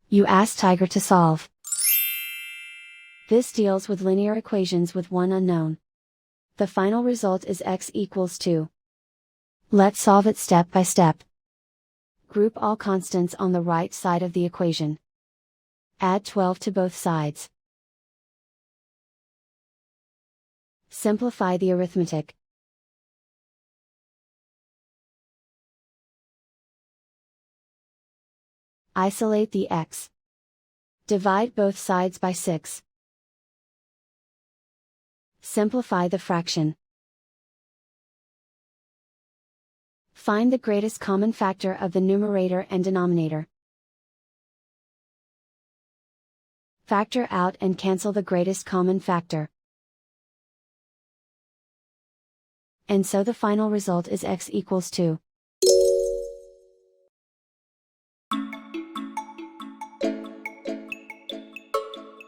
You ask Tiger to solve. This deals with linear equations with one unknown. The final result is x equals 2. Let's solve it step by step. Group all constants on the right side of the equation. Add 12 to both sides. Simplify the arithmetic. Isolate the x. Divide both sides by 6. Simplify the fraction. Find the greatest common factor of the numerator and denominator. Factor out and cancel the greatest common factor. And so the final result is x equals 2.